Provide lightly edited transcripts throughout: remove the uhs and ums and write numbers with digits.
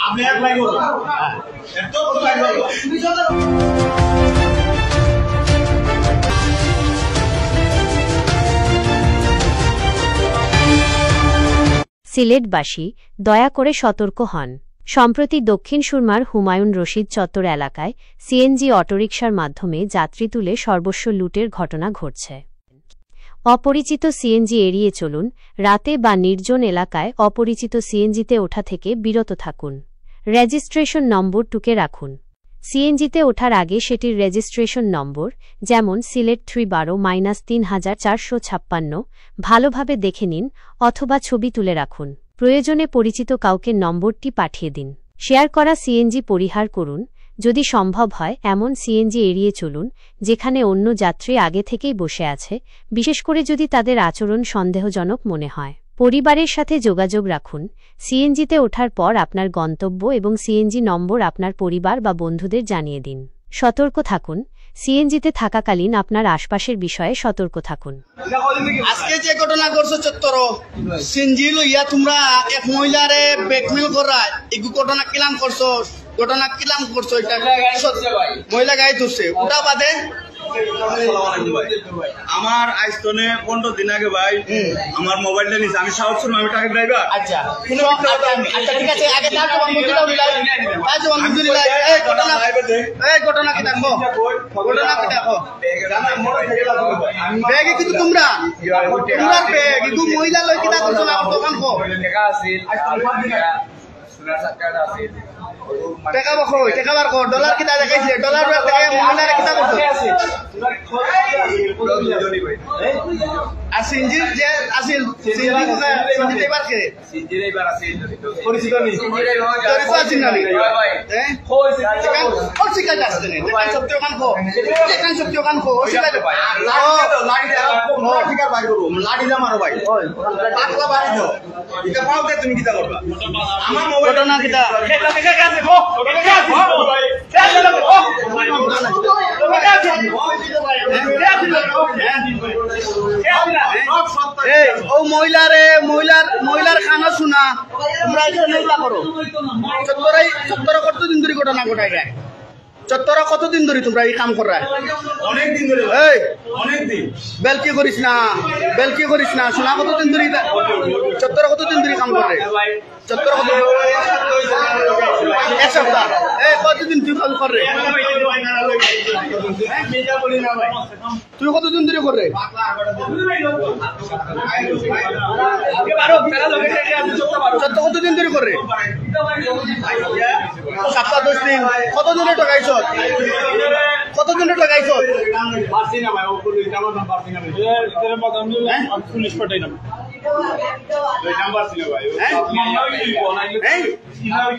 আপনি অ্যাপ্লাই করুন। এত অ্যাপ্লাই করুন। সিলেটবাসী দয়া করে সতর্ক হন। সম্প্রতি দক্ষিণ সুরমার হুমায়ুন রশিদ চত্বর এলাকায় সিএনজি অটোরিকশার মাধ্যমে যাত্রী তুলে সর্বস্ব লুটের ঘটনা ঘটছে। অপরিচিত সিএনজি এড়িয়ে চলুন। রাতে বা নির্জন এলাকায় অপরিচিত সিএনজিতে ওঠা থেকে বিরত থাকুন। রেজিস্ট্রেশন নম্বর টুকে রাখুন। সিএনজিতে ওঠার আগে সেটির রেজিস্ট্রেশন নম্বর, যেমন সিলেট 312-3456, ভালোভাবে দেখে নিন অথবা ছবি তুলে রাখুন। প্রয়োজনে পরিচিত কাউকে নম্বরটি পাঠিয়ে দিন। শেয়ার করা সিএনজি পরিহার করুন। যদি সম্ভব হয় এমন সিএনজি এড়িয়ে চলুন যেখানে অন্য যাত্রী আগে থেকেই বসে আছে, বিশেষ করে যদি তাদের আচরণ সন্দেহজনক মনে হয়। পরিবারের সাথে যোগাযোগ রাখুন। সিএনজিতে ওঠার পর আপনার গন্তব্য এবং সিএনজি নম্বর আপনার পরিবার বা বন্ধুদের জানিয়ে দিন। সতর্ক থাকুন। সিএনজিতে থাকাকালীন আপনার আশপাশের বিষয়ে সতর্ক থাকুন। আজকে যে ঘটনা করছো চত্বর সিএনজি লইয়া তোমরা এক মহিলারে ব্ল্যাকমেল করা, এই ঘটনা কিলাম করছো, এটা মহিলা গায়ে ধরছে, ওটা বাদে আমার আইস্তনে 15 দিন আগে ভাই আমার মোবাইলটা নিছে। আমি সাউথ সুরমা, আমি ট্রাকের ড্রাইভার। আচ্ছা ঠিক আছে, আগে তার আলহামদুলিল্লাহ। এই ঘটনা কি দেখো, ব্যাগে কিন্তু তোমরা ব্যাগ কিন্তু মহিলা লই কিনা করছো না দোকান কো টাকা বাকো টাকা বার কর, ডলার কিনা দেখাইছে, ডলার দেখাই মহিলারে কিনা করছো। আর সিনজির যে আসিল সিনজি এবার কে সিনজির এবার আসিল পরিচিত নি পরিচিত আছেন না হ্যাঁ ও শিকার আসছে না দেখান সত্যি ওখান কো শিকার লাড়ি শিকার বাইর করব, লাড়ি দা মারো ভাই পাতলা বাড়ি দাও, এটা পাওতে তুমি কিটা করবা। আমার মোবাইল ঘটনা কিটা দেখা গেছে গো ও মহিলার খানা শোনা তোমরা এখানে করো। চত্বর কতদিন ধরে ঘটনা ঘটাই যায়? চত্বর কতদিন ধরে তোমরা এই কাম করা? অনেকদিন ধরে। এই অনেকদিন বেলকি করিস না শোনা কতদিন ধরে চত্বর কতদিন ধরে কাম করে? চত্বর কত এক সপ্তাহ। এই কতদিন তুই কাম করে? তুই কতদিন ধরে করে? চত্বর কতদিন ধরে করে? সপ্তাহ 10 দিন। কতদিনে টাকাইছ? কতদিনে টাকাইছ? পারছি না ভাই, ও পুলিশ আমার নাম পারছি না ভাই। এর মত আমি পুলিশ পাঠাই না। ওই নাম্বার ছিল ভাই। এই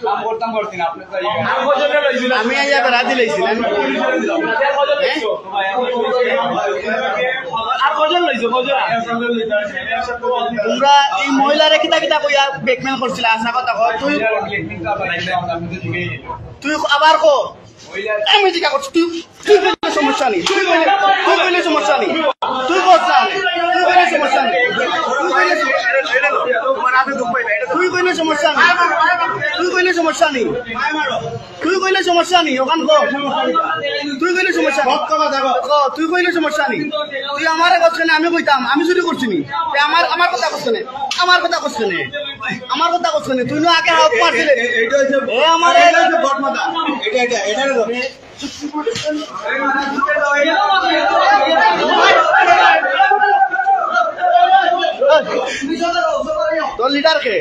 কাম করতাম করতেন আপনি তো আর কজনে লইছিল? আমি আইয়া রাজি লইছিলেন। আর কজন লইছো? তোমরা এই মহিলারে কিতা কইয়া ব্ল্যাকমেল করছিল? আসা কথা কর। তুই আবার কো আমি জিজ্ঞাসা করছি, তুই সমস্যা নেই, তুই কইলে সমস্যা নেই, তুই সমস্যা নেই, ওখান তুই কইলে সমস্যা নেই, তুই আমার করছে না আমি কইতাম আমি চুরি করছি নি, আমার কথা করছে না, আমার কথা করছে না, তুই না আগে হাত মারছিলে আমার তোর লিডার কে?